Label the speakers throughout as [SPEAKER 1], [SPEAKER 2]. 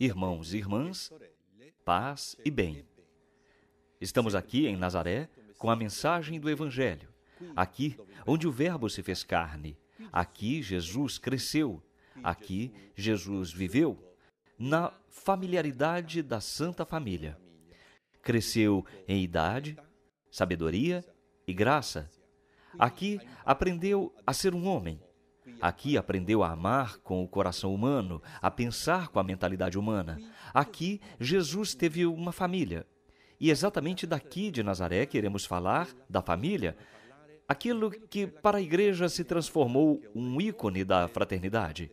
[SPEAKER 1] Irmãos e irmãs, paz e bem. Estamos aqui em Nazaré com a mensagem do Evangelho. Aqui, onde o Verbo se fez carne. Aqui, Jesus cresceu. Aqui, Jesus viveu. Na familiaridade da Santa Família. Cresceu em idade, sabedoria e graça. Aqui, aprendeu a ser um homem. Aqui aprendeu a amar com o coração humano, a pensar com a mentalidade humana. Aqui, Jesus teve uma família. E exatamente daqui de Nazaré queremos falar da família, aquilo que para a igreja se transformou um ícone da fraternidade.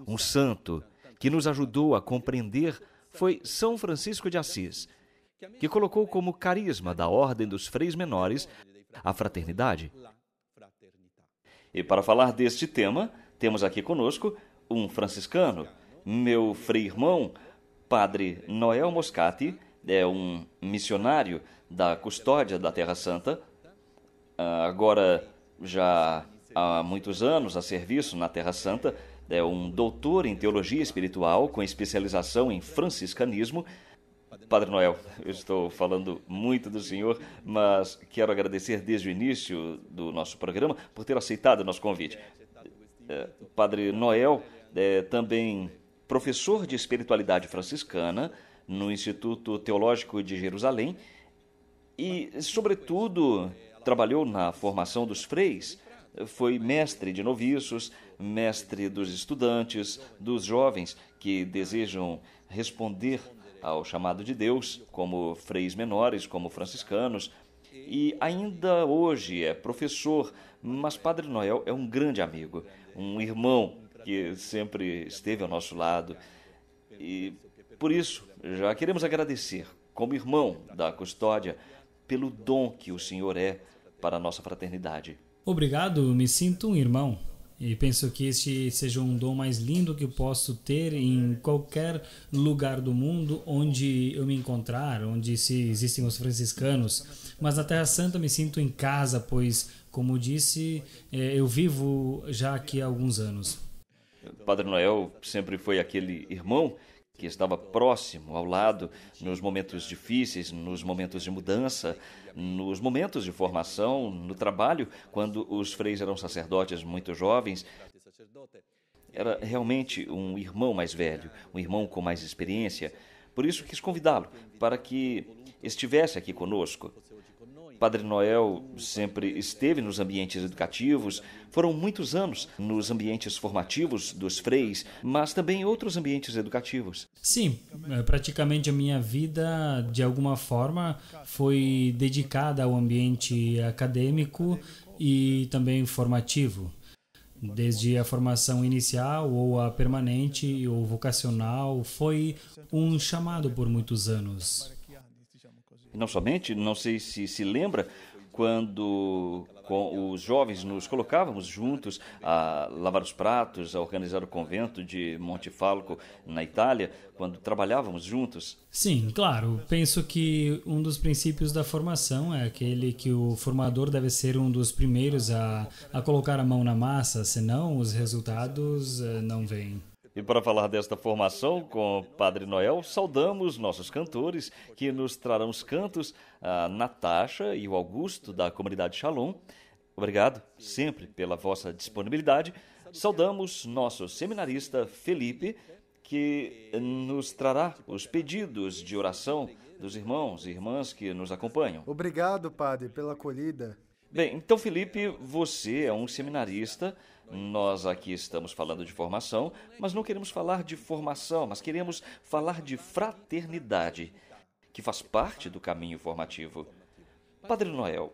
[SPEAKER 1] Um santo que nos ajudou a compreender foi São Francisco de Assis, que colocou como carisma da Ordem dos Freis Menores a fraternidade. E para falar deste tema, temos aqui conosco um franciscano, meu frei-irmão, Padre Noel Moscati, é um missionário da Custódia da Terra Santa, agora já há muitos anos a serviço na Terra Santa, é um doutor em teologia espiritual com especialização em franciscanismo. Padre Noel, eu estou falando muito do senhor, mas quero agradecer desde o início do nosso programa por ter aceitado o nosso convite. Padre Noel é também professor de espiritualidade franciscana no Instituto Teológico de Jerusalém e, sobretudo, trabalhou na formação dos freis. Foi mestre de noviços, mestre dos estudantes, dos jovens que desejam responder ao chamado de Deus, como freis menores, como franciscanos, e ainda hoje é professor, mas Padre Noel é um grande amigo, um irmão que sempre esteve ao nosso lado. E por isso, já queremos agradecer, como irmão da Custódia, pelo dom que o Senhor é para a nossa fraternidade.
[SPEAKER 2] Obrigado, me sinto um irmão. E penso que este seja um dom mais lindo que eu posso ter em qualquer lugar do mundo onde eu me encontrar, onde se existem os franciscanos. Mas na Terra Santa me sinto em casa, pois, como disse, eu vivo já aqui há alguns anos.
[SPEAKER 1] Padre Noel sempre foi aquele irmão que estava próximo, ao lado, nos momentos difíceis, nos momentos de mudança, nos momentos de formação, no trabalho, quando os freis eram sacerdotes muito jovens. Era realmente um irmão mais velho, um irmão com mais experiência. Por isso quis convidá-lo para que estivesse aqui conosco. Padre Noel sempre esteve nos ambientes educativos, foram muitos anos nos ambientes formativos dos freis, mas também em outros ambientes educativos.
[SPEAKER 2] Sim, praticamente a minha vida, de alguma forma, foi dedicada ao ambiente acadêmico e também formativo. Desde a formação inicial ou a permanente ou vocacional, foi um chamado por muitos anos.
[SPEAKER 1] Não somente, não sei se lembra, quando com os jovens nos colocávamos juntos a lavar os pratos, a organizar o convento de Montefalco, na Itália, quando trabalhávamos juntos.
[SPEAKER 2] Sim, claro. Penso que um dos princípios da formação é aquele que o formador deve ser um dos primeiros a colocar a mão na massa, senão os resultados não vêm.
[SPEAKER 1] E para falar desta formação com o Padre Noel, saudamos nossos cantores que nos trarão os cantos, a Natasha e o Augusto da comunidade Shalom. Obrigado sempre pela vossa disponibilidade. Saudamos nosso seminarista Felipe, que nos trará os pedidos de oração dos irmãos e irmãs que nos acompanham.
[SPEAKER 3] Obrigado, Padre, pela acolhida.
[SPEAKER 1] Bem, então, Felipe, você é um seminarista. Nós aqui estamos falando de formação, mas não queremos falar de formação, mas queremos falar de fraternidade, que faz parte do caminho formativo. Padre Noel,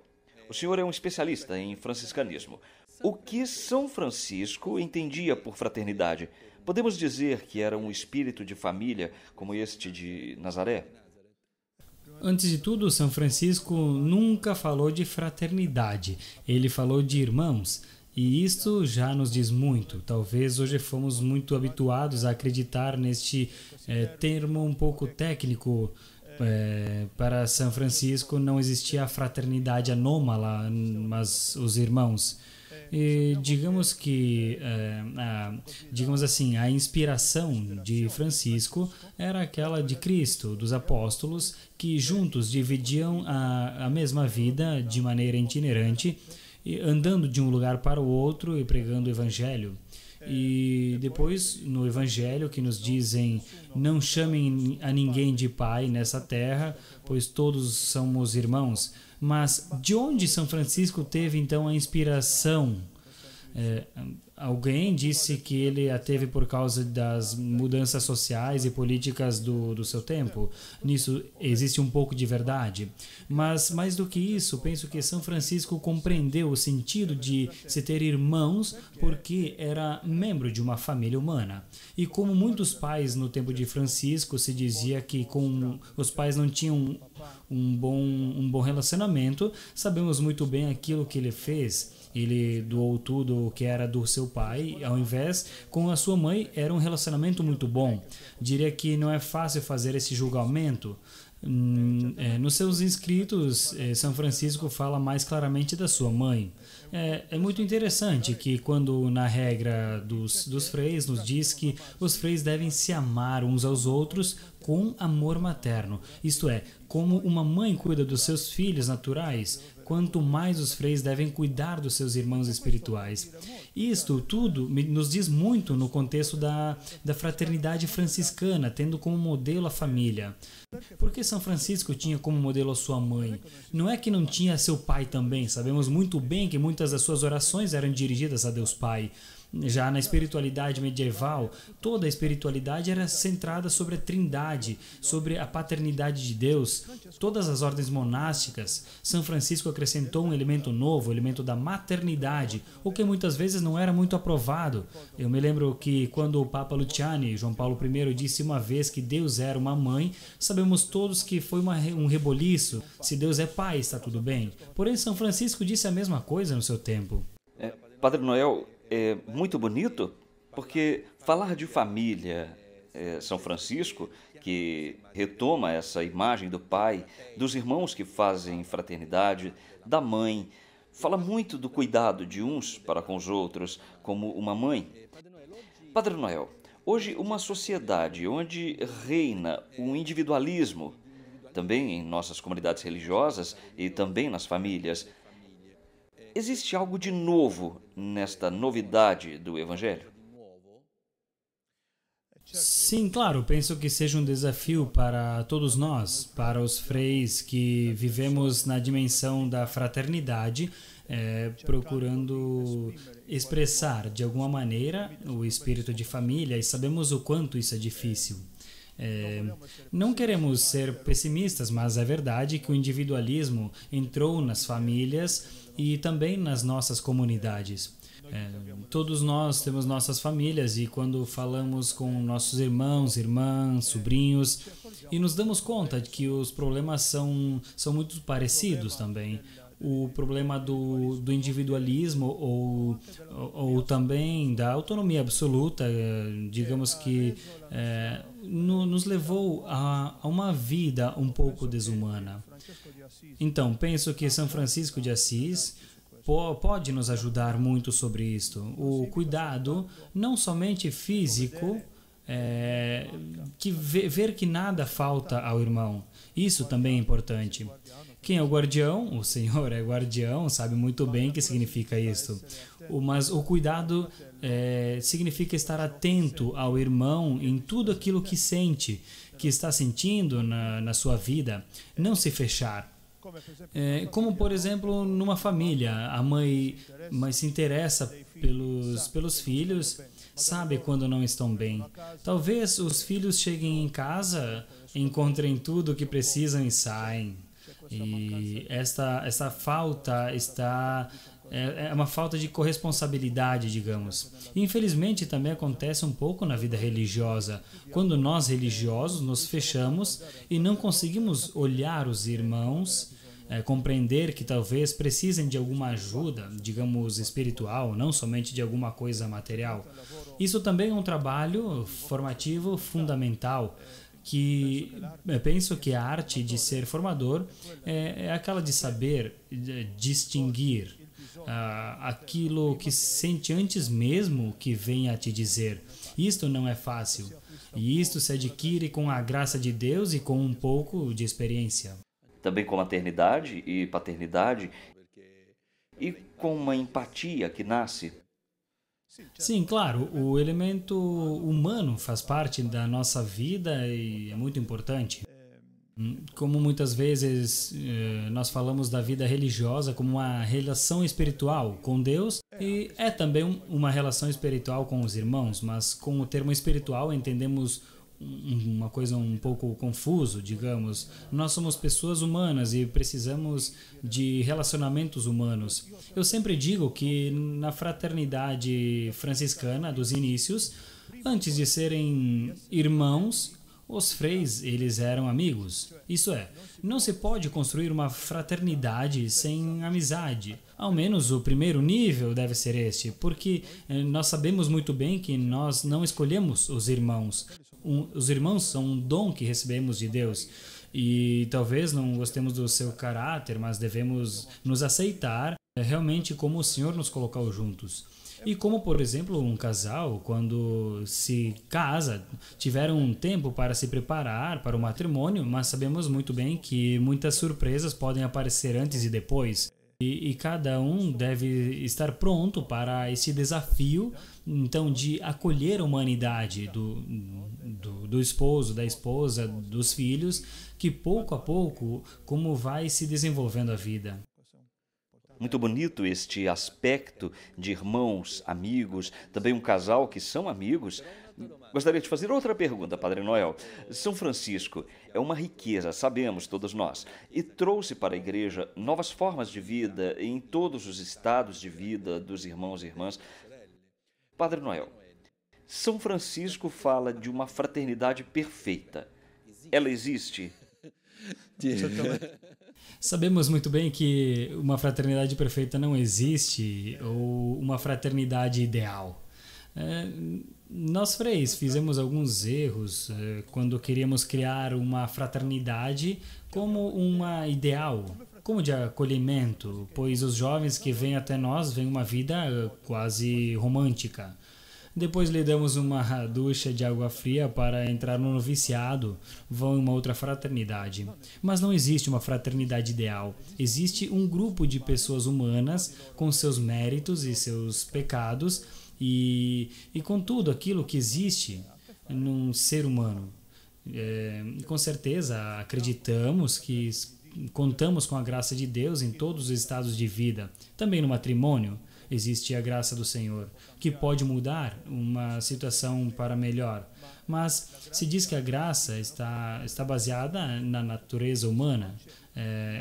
[SPEAKER 1] o senhor é um especialista em franciscanismo. O que São Francisco entendia por fraternidade? Podemos dizer que era um espírito de família como este de Nazaré?
[SPEAKER 2] Antes de tudo, São Francisco nunca falou de fraternidade. Ele falou de irmãos. E isto já nos diz muito. Talvez hoje fomos muito habituados a acreditar neste termo um pouco técnico. Para São Francisco não existia a fraternidade anômala, mas os irmãos. E digamos que, digamos assim, a inspiração de Francisco era aquela de Cristo, dos apóstolos, que juntos dividiam a mesma vida de maneira itinerante, andando de um lugar para o outro e pregando o Evangelho. E depois, no Evangelho, que nos dizem: não chamem a ninguém de pai nessa terra, pois todos somos irmãos. Mas de onde São Francisco teve então a inspiração? Alguém disse que ele a teve por causa das mudanças sociais e políticas do seu tempo. Nisso existe um pouco de verdade. Mas, mais do que isso, penso que São Francisco compreendeu o sentido de se ter irmãos porque era membro de uma família humana. E como muitos pais no tempo de Francisco, se dizia que com os pais não tinham um bom relacionamento, sabemos muito bem aquilo que ele fez. Ele doou tudo o que era do seu pai, ao invés, com a sua mãe, era um relacionamento muito bom. Diria que não é fácil fazer esse julgamento. Nos seus escritos, São Francisco fala mais claramente da sua mãe. É muito interessante que quando na regra dos freis nos diz que os freis devem se amar uns aos outros com amor materno. Isto é, como uma mãe cuida dos seus filhos naturais, quanto mais os freis devem cuidar dos seus irmãos espirituais. Isto tudo nos diz muito no contexto da fraternidade franciscana, tendo como modelo a família. Por que São Francisco tinha como modelo a sua mãe? Não é que não tinha seu pai também. Sabemos muito bem que muitas das suas orações eram dirigidas a Deus Pai. Já na espiritualidade medieval, toda a espiritualidade era centrada sobre a Trindade, sobre a paternidade de Deus. Todas as ordens monásticas, São Francisco acrescentou um elemento novo, o elemento da maternidade, o que muitas vezes não era muito aprovado. Eu me lembro que quando o Papa Luciani, João Paulo I, disse uma vez que Deus era uma mãe, sabemos todos que foi um reboliço. Se Deus é pai, está tudo bem. Porém, São Francisco disse a mesma coisa no seu tempo.
[SPEAKER 1] Padre Noel, é muito bonito, porque falar de família, São Francisco, que retoma essa imagem do pai, dos irmãos que fazem fraternidade, da mãe, fala muito do cuidado de uns para com os outros, como uma mãe. Padre Noel, hoje uma sociedade onde reina o individualismo, também em nossas comunidades religiosas e também nas famílias, existe algo de novo nesta novidade do Evangelho?
[SPEAKER 2] Sim, claro, penso que seja um desafio para todos nós, para os freis que vivemos na dimensão da fraternidade, procurando expressar de alguma maneira o espírito de família, e sabemos o quanto isso é difícil. Não queremos ser pessimistas, mas é verdade que o individualismo entrou nas famílias e também nas nossas comunidades. Todos nós temos nossas famílias e quando falamos com nossos irmãos, irmãs, sobrinhos, e nos damos conta de que os problemas são muito parecidos também. O problema do individualismo ou também da autonomia absoluta, digamos que nos levou a uma vida um pouco desumana. Então, penso que São Francisco de Assis pode nos ajudar muito sobre isto. O cuidado, não somente físico, ver que nada falta ao irmão. Isso também é importante. Quem é o guardião? O Senhor é guardião, sabe muito bem o que significa isso. Mas o cuidado significa estar atento ao irmão em tudo aquilo que sente, que está sentindo na sua vida. Não se fechar. Como, por exemplo, numa família, a mãe se interessa pelos filhos, sabe quando não estão bem. Talvez os filhos cheguem em casa, encontrem tudo o que precisam e saem. E essa falta é uma falta de corresponsabilidade, digamos. E, infelizmente, também acontece um pouco na vida religiosa, quando nós religiosos nos fechamos e não conseguimos olhar os irmãos, compreender que talvez precisem de alguma ajuda, digamos, espiritual, não somente de alguma coisa material. Isso também é um trabalho formativo fundamental, que penso que a arte de ser formador é aquela de saber distinguir aquilo que sente antes mesmo que venha a te dizer. Isto não é fácil. E isto se adquire com a graça de Deus e com um pouco de experiência.
[SPEAKER 1] Também com maternidade e paternidade e com uma empatia que nasce.
[SPEAKER 2] Sim, claro, o elemento humano faz parte da nossa vida e é muito importante. Como muitas vezes nós falamos da vida religiosa como uma relação espiritual com Deus e é também uma relação espiritual com os irmãos, mas com o termo espiritual entendemos uma coisa um pouco confuso, digamos. Nós somos pessoas humanas e precisamos de relacionamentos humanos. Eu sempre digo que na fraternidade franciscana dos inícios, antes de serem irmãos, os freis, eles eram amigos. Isso é, não se pode construir uma fraternidade sem amizade. Ao menos o primeiro nível deve ser este, porque nós sabemos muito bem que nós não escolhemos os irmãos. Os irmãos são um dom que recebemos de Deus. E talvez não gostemos do seu caráter, mas devemos nos aceitar realmente como o Senhor nos colocou juntos. E como, por exemplo, um casal, quando se casa, tiveram um tempo para se preparar para o matrimônio, mas sabemos muito bem que muitas surpresas podem aparecer antes e depois. E cada um deve estar pronto para esse desafio, então, de acolher a humanidade do esposo, da esposa, dos filhos, que pouco a pouco, como vai se desenvolvendo a vida.
[SPEAKER 1] Muito bonito este aspecto de irmãos, amigos, também um casal que são amigos. Gostaria de fazer outra pergunta, Padre Noel. São Francisco é uma riqueza, sabemos todos nós, e trouxe para a Igreja novas formas de vida em todos os estados de vida dos irmãos e irmãs. Padre Noel, São Francisco fala de uma fraternidade perfeita. Ela existe?
[SPEAKER 2] Sabemos muito bem que uma fraternidade perfeita não existe, ou uma fraternidade ideal. Nós freis fizemos alguns erros quando queríamos criar uma fraternidade como uma ideal, como de acolhimento, pois os jovens que vêm até nós vêm uma vida quase romântica. Depois lhe damos uma ducha de água fria para entrar no noviciado, vão em uma outra fraternidade. Mas não existe uma fraternidade ideal. Existe um grupo de pessoas humanas com seus méritos e seus pecados e com tudo aquilo que existe num ser humano. Com certeza acreditamos que contamos com a graça de Deus em todos os estados de vida, também no matrimônio. Existe a graça do Senhor, que pode mudar uma situação para melhor. Mas se diz que a graça está baseada na natureza humana.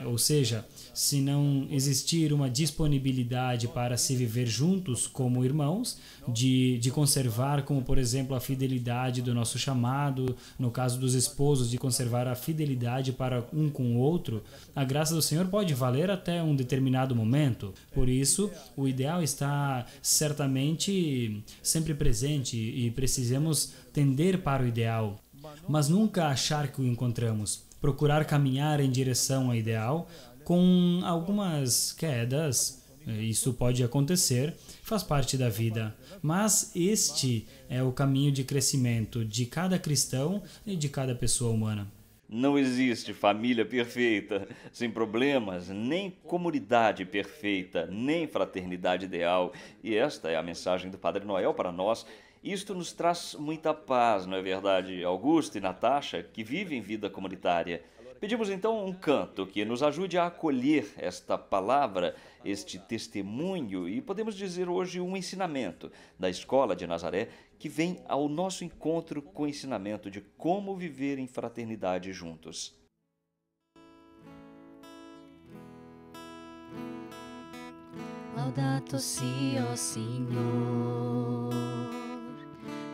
[SPEAKER 2] Ou seja, se não existir uma disponibilidade para se viver juntos como irmãos, de conservar, como por exemplo, a fidelidade do nosso chamado, no caso dos esposos, de conservar a fidelidade para um com o outro, a graça do Senhor pode valer até um determinado momento. Por isso, o ideal está certamente sempre presente e precisamos tender para o ideal, mas nunca achar que o encontramos. Procurar caminhar em direção ao ideal com algumas quedas, isso pode acontecer, faz parte da vida, mas este é o caminho de crescimento de cada cristão e de cada pessoa humana.
[SPEAKER 1] Não existe família perfeita, sem problemas, nem comunidade perfeita, nem fraternidade ideal. E esta é a mensagem do Padre Noel para nós. Isto nos traz muita paz, não é verdade, Augusto e Natasha, que vivem vida comunitária? Pedimos então um canto que nos ajude a acolher esta palavra, este testemunho e podemos dizer hoje um ensinamento da Escola de Nazaré que vem ao nosso encontro com o ensinamento de como viver em fraternidade juntos.
[SPEAKER 4] Laudato sia o Signor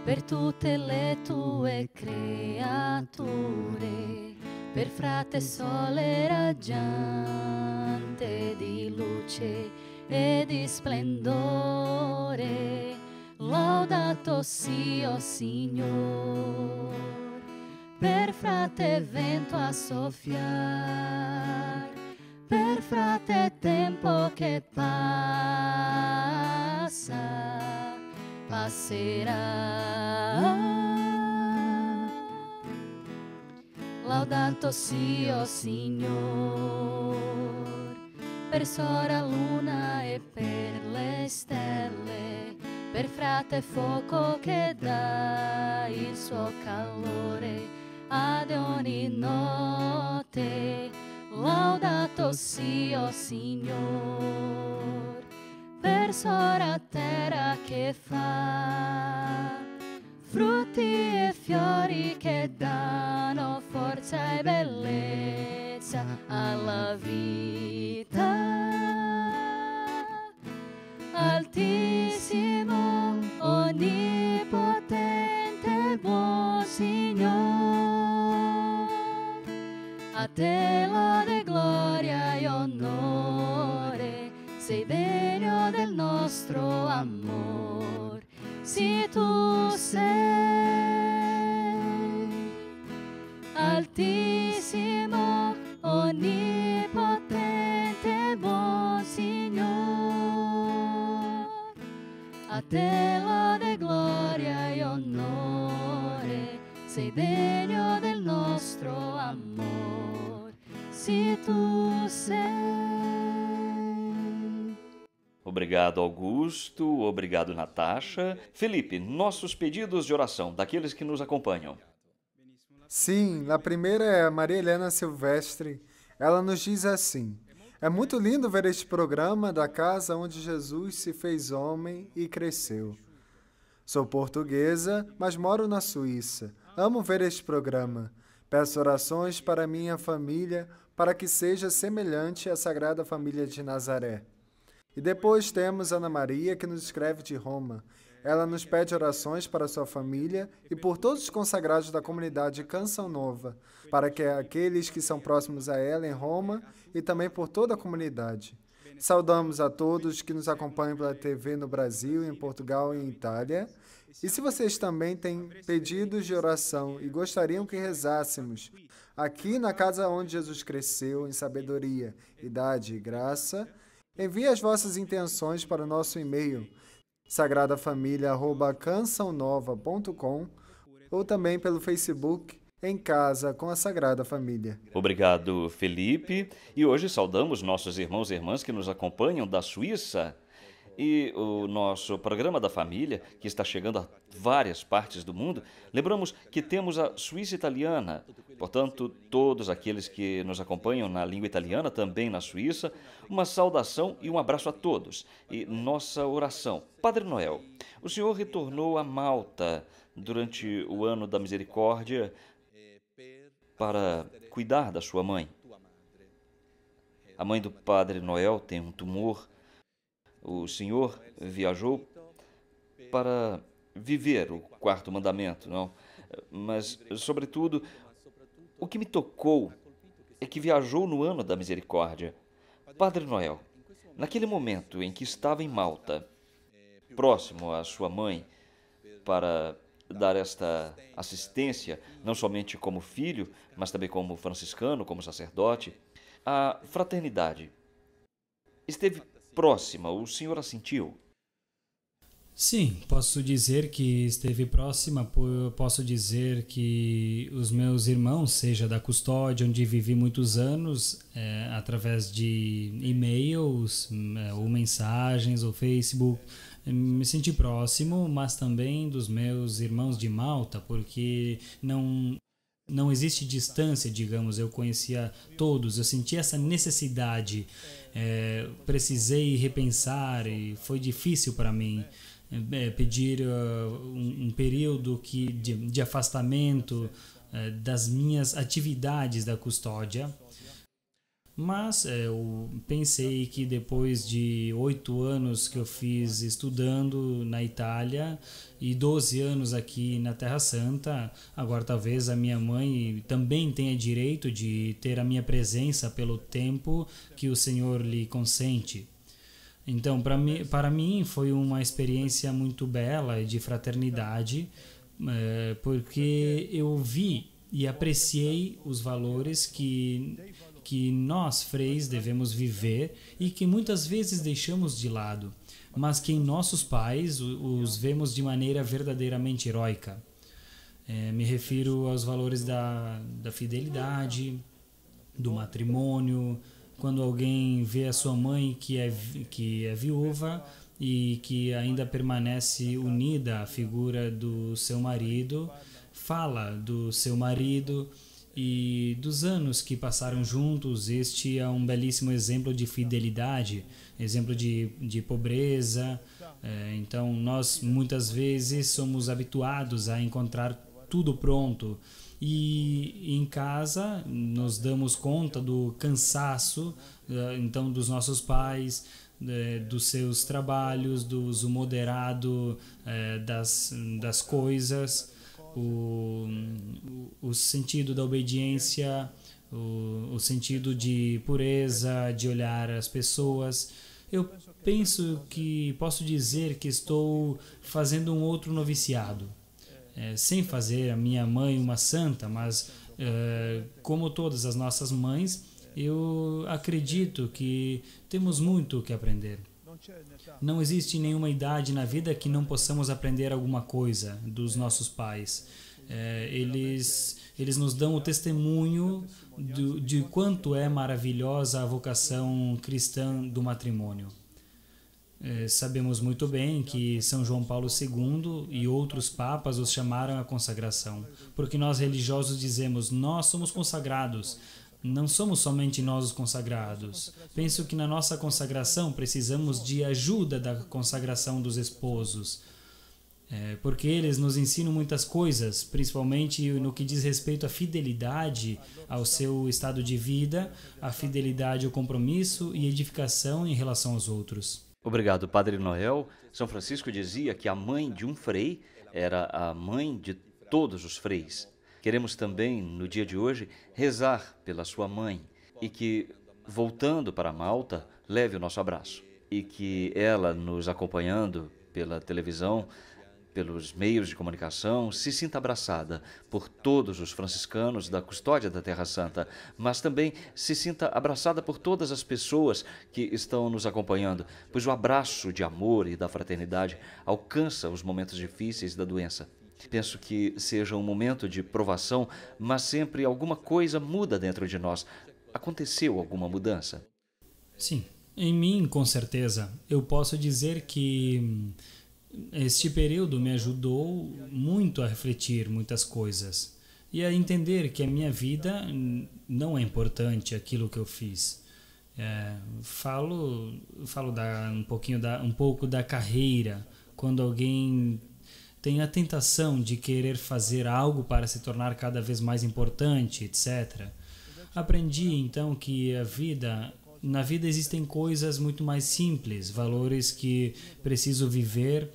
[SPEAKER 4] per tutte le tue creature, per frate sole raggiante di luce e di splendore. Laudato sia o Signor per frate vento a soffiar, per frate tempo che passerà. Laudato sia Signor, per sora luna e per le stelle, per frate fuoco che dà il suo calore ad ogni notte. Laudato sia Signor, per sora terra che fa frutti e fiori che danno forza e bellezza alla vita. Altissimo, onnipotente, buon Signor, a te lode, gloria e onore, sei degno del nostro amor. Sì, tu sei altissimo, onnipotente, buon Signor, a te lode, gloria e onore, sei degno del nostro amor. Sì, tu sei.
[SPEAKER 1] Obrigado, Augusto. Obrigado, Natasha. Felipe, nossos pedidos de oração, daqueles que nos acompanham.
[SPEAKER 3] Sim, a primeira é a Maria Helena Silvestre. Ela nos diz assim: é muito lindo ver este programa da casa onde Jesus se fez homem e cresceu. Sou portuguesa, mas moro na Suíça. Amo ver este programa. Peço orações para minha família, para que seja semelhante à Sagrada Família de Nazaré. E depois temos Ana Maria, que nos escreve de Roma. Ela nos pede orações para sua família e por todos os consagrados da comunidade Canção Nova, para que aqueles que são próximos a ela em Roma e também por toda a comunidade. Saudamos a todos que nos acompanham pela TV no Brasil, em Portugal e em Itália. E se vocês também têm pedidos de oração e gostariam que rezássemos aqui na casa onde Jesus cresceu, em sabedoria, idade e graça, envie as vossas intenções para o nosso e-mail sagradafamilia@cançãonova.com ou também pelo Facebook Em Casa com a Sagrada Família.
[SPEAKER 1] Obrigado, Felipe. E hoje saudamos nossos irmãos e irmãs que nos acompanham da Suíça e o nosso programa da família, que está chegando a várias partes do mundo. Lembramos que temos a Suíça italiana, portanto, todos aqueles que nos acompanham na língua italiana, também na Suíça, uma saudação e um abraço a todos. E nossa oração. Padre Noel, o senhor retornou a Malta durante o ano da misericórdia para cuidar da sua mãe. A mãe do Padre Noel tem um tumor. O senhor viajou para viver o quarto mandamento, não? Mas, sobretudo, o que me tocou é que viajou no ano da misericórdia. Padre Noel, naquele momento em que estava em Malta, próximo à sua mãe, para dar esta assistência, não somente como filho, mas também como franciscano, como sacerdote, a fraternidade esteve próxima, o senhor a sentiu?
[SPEAKER 2] Sim, posso dizer que esteve próxima, posso dizer que os meus irmãos, seja da custódia, onde vivi muitos anos, através de e-mails, ou mensagens, ou Facebook, me senti próximo, mas também dos meus irmãos de Malta, porque não existe distância, digamos, eu conhecia todos, eu senti essa necessidade, precisei repensar e foi difícil para mim pedir um período de afastamento das minhas atividades da custódia. Mas eu pensei que depois de 8 anos que eu fiz estudando na Itália e 12 anos aqui na Terra Santa, agora talvez a minha mãe também tenha direito de ter a minha presença pelo tempo que o Senhor lhe consente. Então, para mim foi uma experiência muito bela de fraternidade, porque eu vi e apreciei os valores que que nós, freis, devemos viver e que muitas vezes deixamos de lado, mas que em nossos pais os vemos de maneira verdadeiramente heróica. Me refiro aos valores da fidelidade, do matrimônio, quando alguém vê a sua mãe que é viúva e que ainda permanece unida à figura do seu marido, fala do seu marido e dos anos que passaram juntos. Este é um belíssimo exemplo de fidelidade, exemplo de pobreza. Então, nós muitas vezes somos habituados a encontrar tudo pronto e em casa nos damos conta do cansaço então dos nossos pais, dos seus trabalhos, do uso moderado das coisas, o sentido da obediência, o sentido de pureza, de olhar as pessoas. Eu penso que posso dizer que estou fazendo um outro noviciado. Sem fazer a minha mãe uma santa, mas como todas as nossas mães, eu acredito que temos muito o que aprender. Não existe nenhuma idade na vida que não possamos aprender alguma coisa dos nossos pais. Eles nos dão o testemunho de quanto é maravilhosa a vocação cristã do matrimônio. Sabemos muito bem que São João Paulo II e outros papas os chamaram à consagração, porque nós religiosos dizemos, nós somos consagrados, não somos somente nós os consagrados. Penso que na nossa consagração precisamos de ajuda da consagração dos esposos, porque eles nos ensinam muitas coisas, principalmente no que diz respeito à fidelidade ao seu estado de vida, à fidelidade ao compromisso e edificação em relação aos outros.
[SPEAKER 1] Obrigado, Padre Noel. São Francisco dizia que a mãe de um frei era a mãe de todos os freis. Queremos também, no dia de hoje, rezar pela sua mãe e que, voltando para Malta, leve o nosso abraço. E que ela, nos acompanhando pela televisão, pelos meios de comunicação, se sinta abraçada por todos os franciscanos da custódia da Terra Santa, mas também se sinta abraçada por todas as pessoas que estão nos acompanhando, pois o abraço de amor e da fraternidade alcança os momentos difíceis da doença. Penso que seja um momento de provação, mas sempre alguma coisa muda dentro de nós. Aconteceu alguma mudança?
[SPEAKER 2] Sim, em mim, com certeza. Eu posso dizer que este período me ajudou muito a refletir muitas coisas e a entender que a minha vida não é importante aquilo que eu fiz. Falo um pouco da carreira, quando alguém tem a tentação de querer fazer algo para se tornar cada vez mais importante, etc. Aprendi então que na vida existem coisas muito mais simples, valores que preciso viver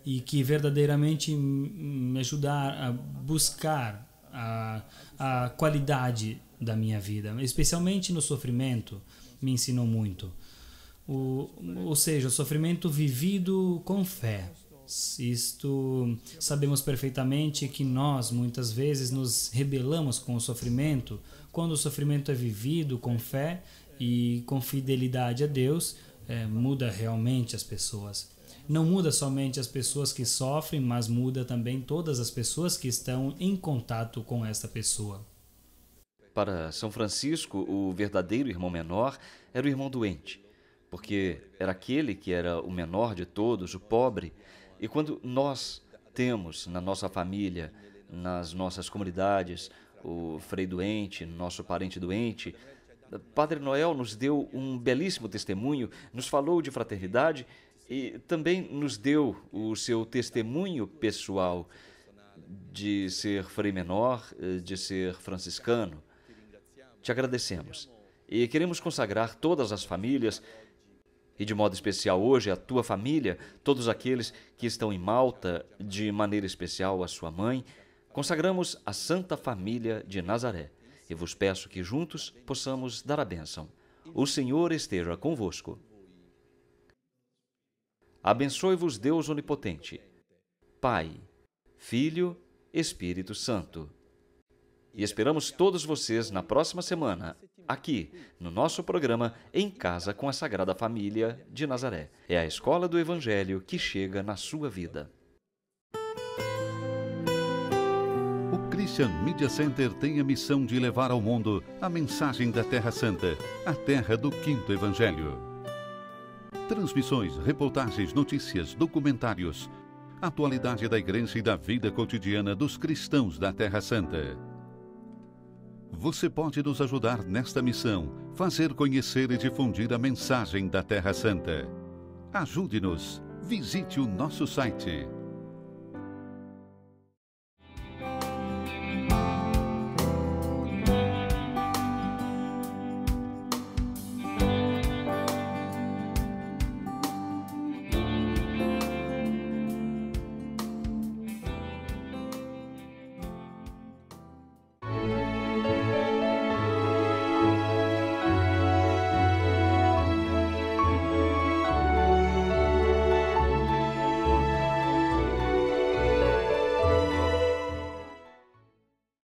[SPEAKER 2] e que verdadeiramente me ajudar a buscar a qualidade da minha vida, especialmente no sofrimento, me ensinou muito. Ou seja, o sofrimento vivido com fé. Isto sabemos perfeitamente que nós muitas vezes nos rebelamos com o sofrimento. Quando o sofrimento é vivido com fé e com fidelidade a Deus, muda realmente as pessoas. Não muda somente as pessoas que sofrem, mas muda também todas as pessoas que estão em contato com esta pessoa.
[SPEAKER 1] Para São Francisco, o verdadeiro irmão menor era o irmão doente, porque era aquele que era o menor de todos, o pobre. E quando nós temos na nossa família, nas nossas comunidades, o frei doente, nosso parente doente, Padre Noel nos deu um belíssimo testemunho, nos falou de fraternidade e também nos deu o seu testemunho pessoal de ser frei menor, de ser franciscano. Te agradecemos e queremos consagrar todas as famílias e de modo especial hoje a tua família, todos aqueles que estão em Malta, de maneira especial a sua mãe. Consagramos a Santa Família de Nazaré e vos peço que juntos possamos dar a bênção. O Senhor esteja convosco. Abençoe-vos Deus Onipotente, Pai, Filho, Espírito Santo. E esperamos todos vocês na próxima semana, aqui, no nosso programa Em Casa com a Sagrada Família de Nazaré. É a escola do Evangelho que chega na sua vida.
[SPEAKER 5] O Christian Media Center tem a missão de levar ao mundo a mensagem da Terra Santa, a terra do Quinto Evangelho. Transmissões, reportagens, notícias, documentários, atualidade da Igreja e da vida cotidiana dos cristãos da Terra Santa. Você pode nos ajudar nesta missão, fazer conhecer e difundir a mensagem da Terra Santa. Ajude-nos. Visite o nosso site